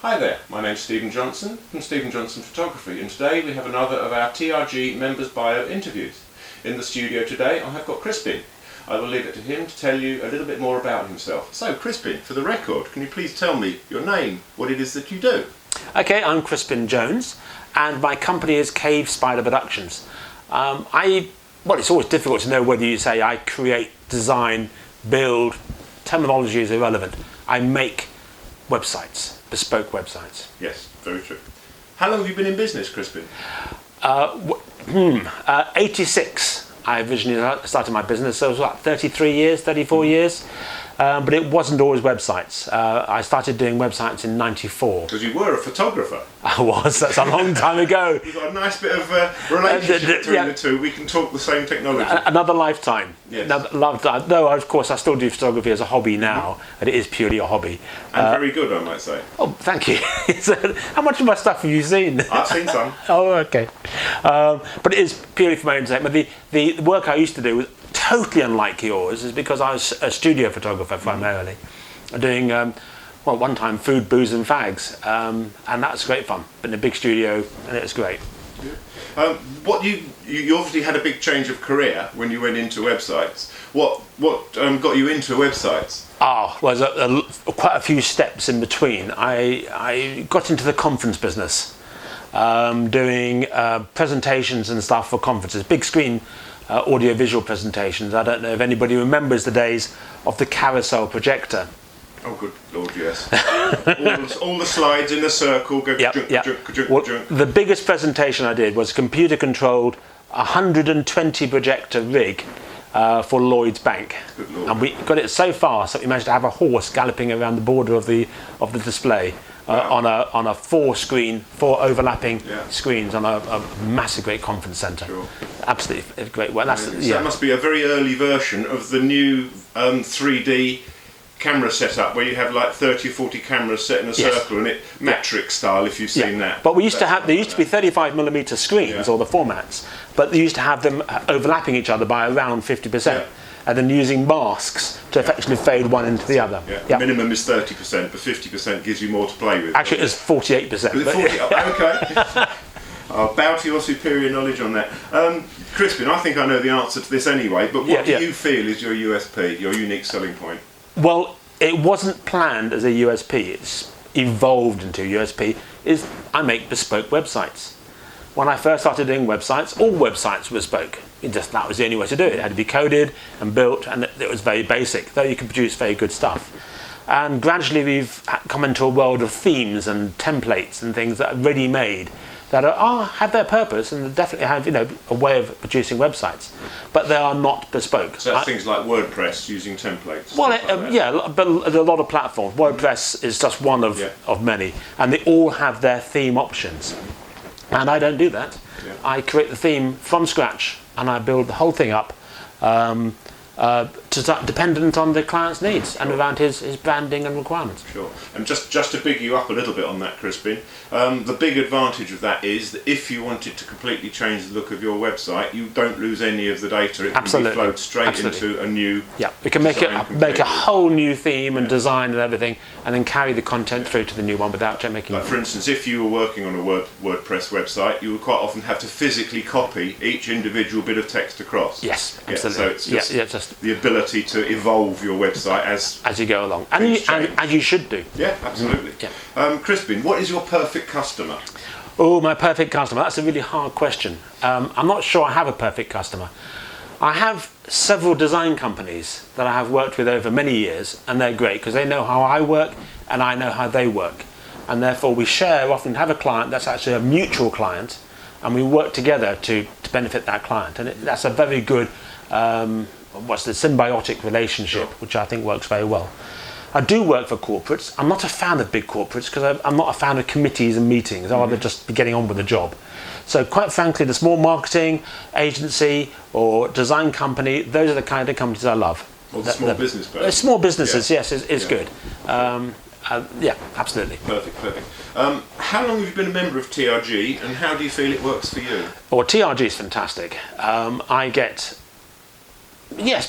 Hi there, my name's Stephen Johnson from Stephen Johnson Photography, and today we have another of our TRG Members Bio interviews. In the studio today I have got Crispin. I will leave it to him to tell you a little bit more about himself. So Crispin, for the record, can you please tell me your name, what it is that you do? Okay, I'm Crispin Jones and my company is Cave Spider Productions. Well, it's always difficult to know whether you say I create, design, build. Terminology is irrelevant. I make websites, bespoke websites. Yes, very true. How long have you been in business, Crispin? 86 I originally started my business, so it was about 33 years, 34 years. But it wasn't always websites. I started doing websites in '94. Because you were a photographer. I was, that's a long time ago. We've got a nice bit of relationship between the two. We can talk the same technology. Another lifetime. Yes. No, of course, I still do photography as a hobby now, and it is purely a hobby. And very good, I might say. Oh, thank you. How much of my stuff have you seen? I've seen some. Oh, okay. But it is purely for my own sake. But the work I used to do was totally unlike yours, is because I was a studio photographer primarily, doing one time food, booze and fags, and that's great fun. But in a big studio, and it was great. What you obviously had a big change of career when you went into websites. What got you into websites? Well, there's quite a few steps in between. I got into the conference business, doing presentations and stuff for conferences, big screen audio-visual presentations. I don't know if anybody remembers the days of the carousel projector. Oh, good Lord, yes. all the slides in a circle go Yep. The biggest presentation I did was a computer-controlled 120 projector rig for Lloyd's Bank. Good Lord. And we got it so fast that we managed to have a horse galloping around the border of the display. Wow. On a four overlapping screens on a massive great conference centre. Sure. Absolutely great. Well, that must be a very early version of the new 3D camera setup where you have like 30 or 40 cameras set in a circle and it matrix style, if you've seen that. But we used there used to be 35mm screens, or the formats, but they used to have them overlapping each other by around 50%. And then using masks to effectively fade one into the other. The minimum is 30%, but 50% gives you more to play with. Actually, it was 48%. Okay. I'll bow to your superior knowledge on that. Crispin, I think I know the answer to this anyway, but what do you feel is your USP, your unique selling point? Well, it wasn't planned as a USP. It's evolved into a USP. I make bespoke websites. When I first started doing websites, all websites were bespoke. That was the only way to do it. It had to be coded and built, and it was very basic, though you could produce very good stuff. And gradually we've come into a world of themes and templates and things that are ready-made, that have their purpose and definitely have a way of producing websites, but they are not bespoke. So that's things like WordPress using templates. Well, but there are a lot of platforms. WordPress is just one of many, and they all have their theme options. And I don't do that. I create the theme from scratch and I build the whole thing up dependent on the client's needs and around his branding and requirements. Sure. And just to big you up a little bit on that, Crispin, the big advantage of that is that if you wanted to completely change the look of your website, you don't lose any of the data. It can be flowed straight into a new. Yeah, we can make a whole new theme and design and everything, and then carry the content through to the new one without making. Like for instance, if you were working on a WordPress website, you would quite often have to physically copy each individual bit of text across. Yes, absolutely. So it's just the ability to evolve your website as you go along, and you should do. Yeah, absolutely. Crispin, what is your perfect customer? Oh, my perfect customer. That's a really hard question. I'm not sure I have a perfect customer. I have several design companies that I have worked with over many years, and they're great because they know how I work and I know how they work, and therefore we often have a client that's actually a mutual client, and we work together to benefit that client, and that's a very good symbiotic relationship, which I think works very well. I do work for corporates. I'm not a fan of big corporates because I'm not a fan of committees and meetings. I'd rather just be getting on with the job. So quite frankly, the small marketing agency or design company, those are the kind of companies I love. Well, the small business person. Small businesses, yes, is good. Yeah, absolutely. Perfect. How long have you been a member of TRG, and how do you feel it works for you? Well, TRG is fantastic. I get,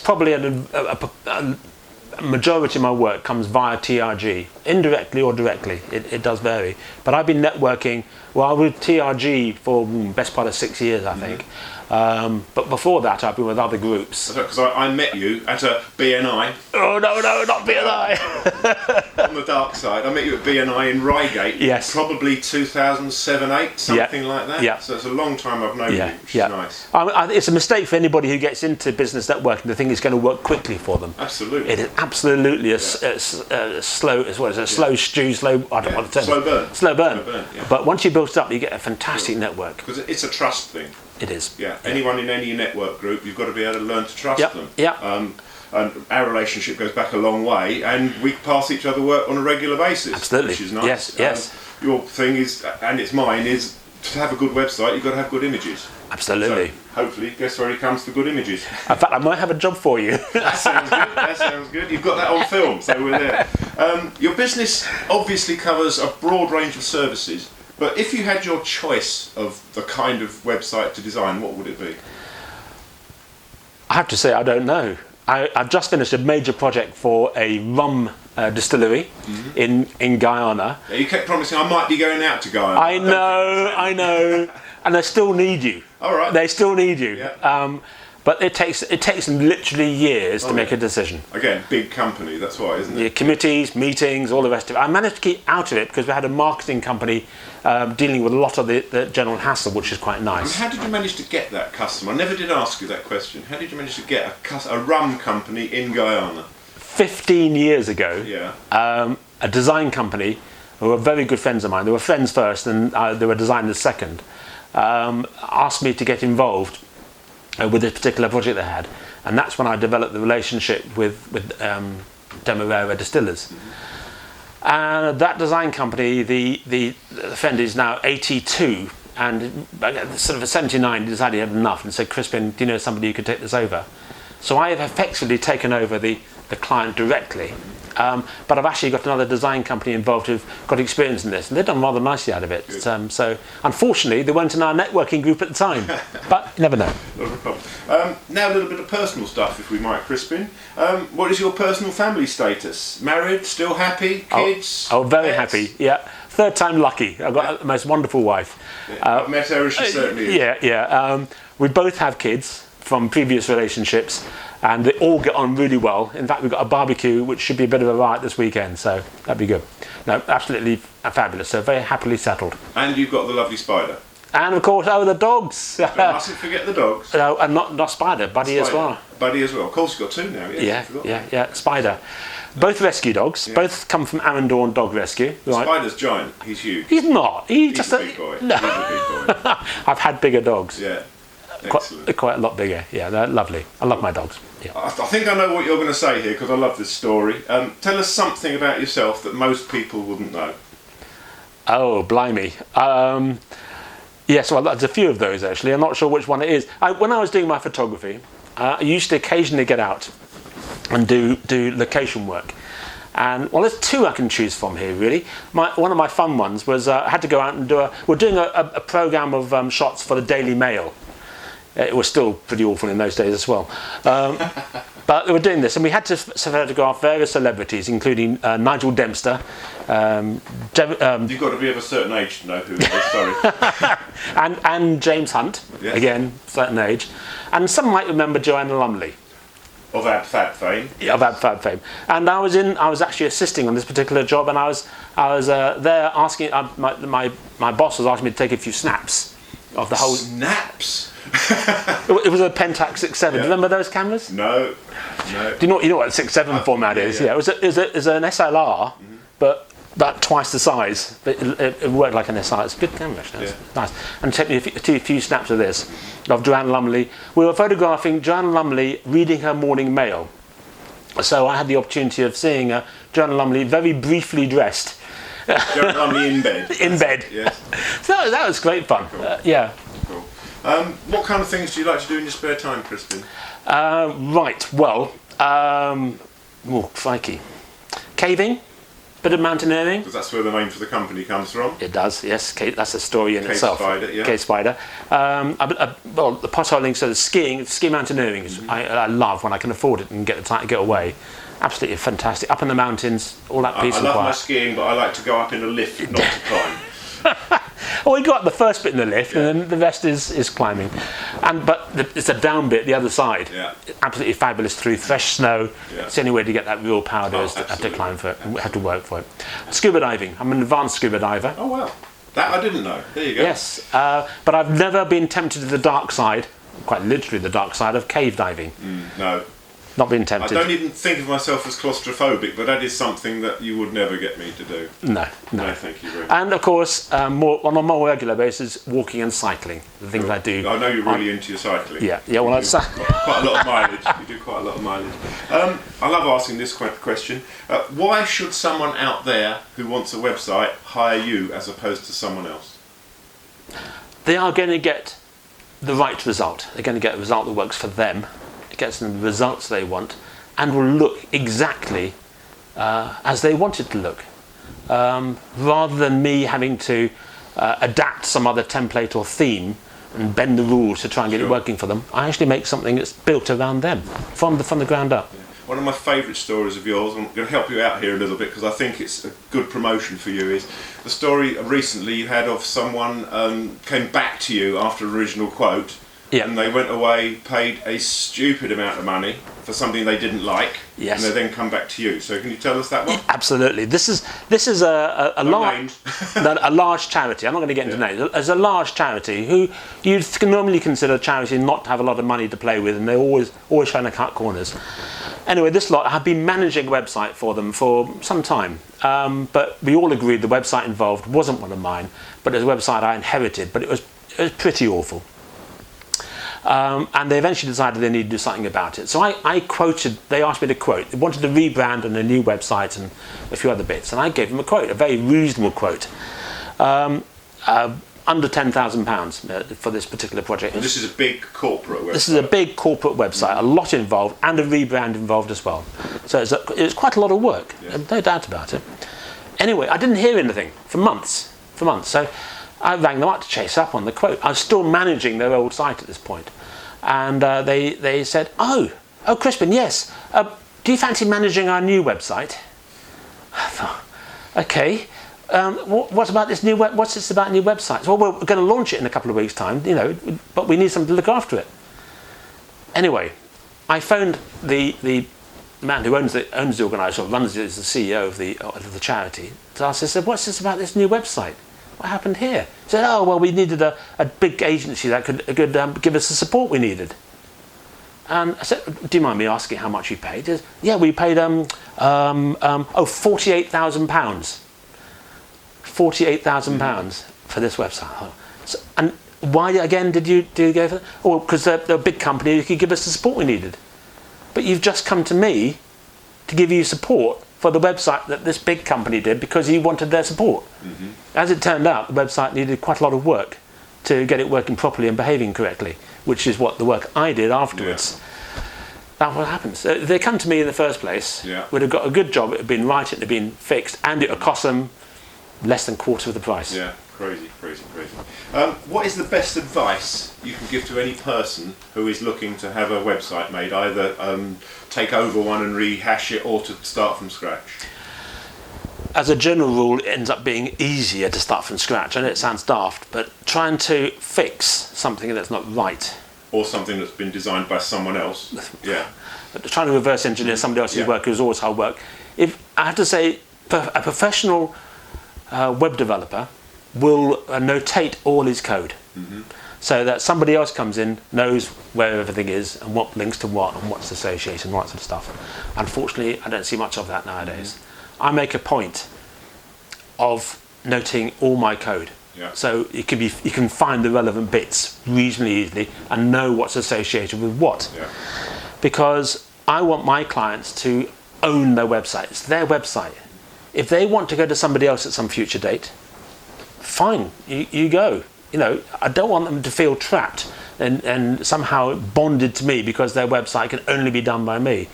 probably a majority of my work comes via TRG. indirectly or directly. It does vary. But I've been networking, well, with TRG for best part of 6 years, I think. But before that, I've been with other groups. Because I met you at a BNI. Oh, no, not BNI. On the dark side. I met you at BNI in Reigate. Yes. Probably 2007, 8, something like that. Yeah. So it's a long time I've known you, which is nice. It's a mistake for anybody who gets into business networking to think it's going to work quickly for them. Absolutely. It is absolutely a slow, as well as a slow stew, I don't want to tell Slow burn. Slow burn. Yeah. But once you build it up, you get a fantastic network. Because it's a trust thing. It is. Yeah. Anyone in any network group, you've got to be able to learn to trust them. Yeah. And our relationship goes back a long way, and we pass each other work on a regular basis. Absolutely. Which is nice. Yes. Your thing is, and it's mine, is to have a good website, you've got to have good images. Absolutely. So hopefully, guess where he comes to good images. In fact, I might have a job for you. That sounds good. You've got that on film, so we're there. Your business obviously covers a broad range of services, but if you had your choice of the kind of website to design, what would it be? I have to say, I don't know. I've just finished a major project for a rum distillery in Guyana. Yeah, you kept promising I might be going out to Guyana. I know. And they still need you. All right. They still need you. Yeah. But it takes them literally years to make a decision. Again, big company, that's why, isn't it? Yeah, committees, meetings, all the rest of it. I managed to keep out of it because we had a marketing company dealing with a lot of the general hassle, which is quite nice. And how did you manage to get that customer? I never did ask you that question. How did you manage to get a rum company in Guyana? 15 years ago, a design company, who were very good friends of mine, they were friends first and they were designers second, asked me to get involved with this particular project they had, and that's when I developed the relationship with Demerara Distillers. And that design company, the friend is now 82, and sort of at 79 decided he had enough and said, Crispin, do you know somebody who could take this over? So I have effectively taken over the client directly. But I've actually got another design company involved who've got experience in this, and they've done rather nicely out of it. So unfortunately, they weren't in our networking group at the time, but you never know. Not a problem. Now a little bit of personal stuff, if we might, Crispin. What is your personal family status? Married, still happy, kids? Oh, very happy, yeah. Third time lucky. I've got the most wonderful wife. Yeah, I've met her, she certainly is. Yeah. We both have kids from previous relationships, and they all get on really well. In fact, we've got a barbecue, which should be a bit of a riot this weekend, so that'd be good. No, absolutely fabulous. So very happily settled. And you've got the lovely Spider. And of course, the dogs. Don't mustn't forget the dogs. No, and not Spider, Buddy as well. Buddy as well. Of course, you've got two now. Yeah. Spider. Both rescue dogs. Yeah. Both come from Arundel Dog Rescue. Right? Spider's giant. He's huge. He's not. He's just a big boy. No. He's a big boy. I've had bigger dogs. Yeah. Quite a lot bigger. Yeah, they're lovely. I love my dogs. Yeah. I think I know what you're going to say here because I love this story. Tell us something about yourself that most people wouldn't know. Oh, blimey. Yes, well, there's a few of those actually. I'm not sure which one it is. When I was doing my photography, I used to occasionally get out and do location work. And well, there's two I can choose from here really. One of my fun ones was I had to go out and we're doing a program of shots for the Daily Mail. It was still pretty awful in those days as well. But they were doing this, and we had to photograph various celebrities, including Nigel Dempster. You've got to be of a certain age to know who it is, sorry. and James Hunt, yes. Again, certain age. And some might remember Joanna Lumley. Of Ab Fab fame. Yeah, of Ab Fab fame. And I was actually assisting on this particular job, and I was there asking, my boss was asking me to take a few snaps of the whole... Snaps? It was a Pentax 6.7. Yeah. Remember those cameras? No. Do you know what a 6.7 format is? Yeah. It was an SLR, but about twice the size. But it worked like an SLR. It's a good camera, actually. Yeah. Nice. And take me a few snaps of this, of Joanna Lumley. We were photographing Joanna Lumley reading her morning mail. So I had the opportunity of seeing Joanna Lumley very briefly dressed. Joanna Lumley in bed. In bed. Yes. So that was great fun. Cool. Yeah. Cool. What kind of things do you like to do in your spare time, Crispin? Right, well, crikey. Caving, bit of mountaineering. Because that's where the name for the company comes from. It does, yes. That's a story in Cave itself. Spider, yeah. Cave Spider. Well, the potholing, so the ski mountaineering, I love when I can afford it and get the time to get away. absolutely fantastic. Up in the mountains, all that peace I and love my quiet. skiing, but I like to go up in a lift, not to climb. Well, we got the first bit in the lift, and then the rest is climbing. But it's a down bit, the other side. Yeah. Absolutely fabulous through fresh snow. Yeah. It's the only way to get that real powder is to have to absolutely. climb for it and have to work for it. Scuba diving. I'm an advanced scuba diver. Oh wow, that I didn't know. There you go. Yes, but I've never been tempted to the dark side, quite literally the dark side of cave diving. No, Not been I tempted. don't even think of myself as claustrophobic, but that is something that you would never get me to do. No. No, thank you very much. And of course, on a more regular basis, walking and cycling. The things I do. I know you're really into your cycling. Yeah. Well, You that's do quite a lot of mileage. You do quite a lot of mileage. I love asking this question. Why should someone out there who wants a website hire you as opposed to someone else? they are going to get the right result. They're going to get a result that works for them. It gets them the results they want, and will look exactly as they want it to look, rather than me having to adapt some other template or theme and bend the rules to try and get it working for them. I actually make something that's built around them from the ground up. One of my favourite stories of yours, I'm going to help you out here a little bit because I think it's a good promotion for you, is the story recently you had of someone came back to you after original quote, and they went away, paid a stupid amount of money for something they didn't like, and they then come back to you. So can you tell us that one? Absolutely. This is a large charity. I'm not going to get into names. As a large charity who you'd normally consider a charity not to have a lot of money to play with, and they're always trying to cut corners. Anyway, this lot, I've been managing a website for them for some time, but we all agreed the website involved wasn't one of mine, but it was a website I inherited, but it was pretty awful. And they eventually decided they needed to do something about it. So I quoted, they asked me to quote. They wanted to rebrand and a new website and a few other bits, and I gave them a quote, a very reasonable quote. Under £10,000 for this particular project. And this is a big corporate website. This is a big corporate website, a lot involved, and a rebrand involved as well. So it's quite a lot of work, no doubt about it. Anyway, I didn't hear anything for months. So I rang them up to chase up on the quote. I was still managing their old site at this point. And they said, oh, Crispin, yes. Do you fancy managing our new website? I thought, okay. What about this new? What's this about new websites? Well, we're going to launch it in a couple of weeks' time, but we need someone to look after it. Anyway, I phoned the man who owns the organisation, or runs it, as the CEO of the charity. So I said, "What's this about this new website? What happened here?" He said, "Oh, well, we needed a big agency that could give us the support we needed." And I said, "Do you mind me asking how much you paid?" He said, "Yeah, we paid £48,000. £48,000 for this website." So, and why again did you go for that? Oh, because they're a big company who could give us the support we needed. But you've just come to me to give you support for the website that this big company did because you wanted their support. Mm-hmm. As it turned out, the website needed quite a lot of work to get it working properly and behaving correctly, which is what the work I did afterwards. Yeah. That's what happens. So if they come to me in the first place, would have got a good job, it would have been right, it would have been fixed, and it would cost them less than a quarter of the price. Yeah, crazy. What is the best advice you can give to any person who is looking to have a website made, either take over one and rehash it or to start from scratch? As a general rule, it ends up being easier to start from scratch. I know it sounds daft, but trying to fix something that's not right. Or something that's been designed by someone else. Yeah. But trying to reverse engineer somebody else's work is always hard work. If I have to say, a professional web developer will notate all his code, so that somebody else comes in, knows where everything is and what links to what and what's associated and all that sort of stuff. Unfortunately, I don't see much of that nowadays. I make a point of noting all my code, so you can find the relevant bits reasonably easily and know what's associated with what, because I want my clients to own their website. It's their website. If they want to go to somebody else at some future date, fine, you go. I don't want them to feel trapped and somehow bonded to me because their website can only be done by me.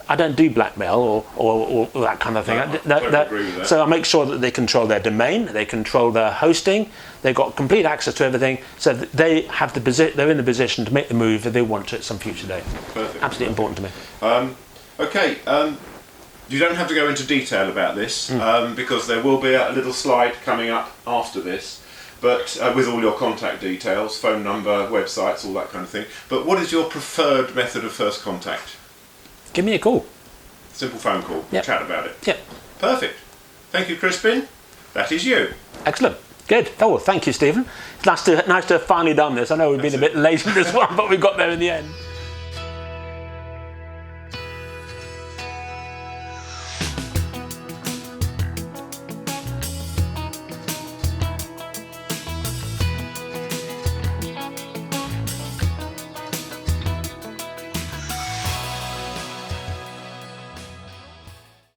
I don't do blackmail or that kind of thing. I totally agree with that. So I make sure that they control their domain, they control their hosting, they've got complete access to everything, so that they're in the position to make the move if they want to at some future date. Perfect. Absolutely important to me. You don't have to go into detail about this because there will be a little slide coming up after this, but with all your contact details, phone number, websites, all that kind of thing. But what is your preferred method of first contact? Give me a call. Simple phone call. Yep. Chat about it. Yep. Perfect. Thank you, Crispin. That is you. Excellent. Good. Oh, well, thank you, Stephen. It's nice to have finally done this. I know we've been a bit late in this one, but we got there in the end.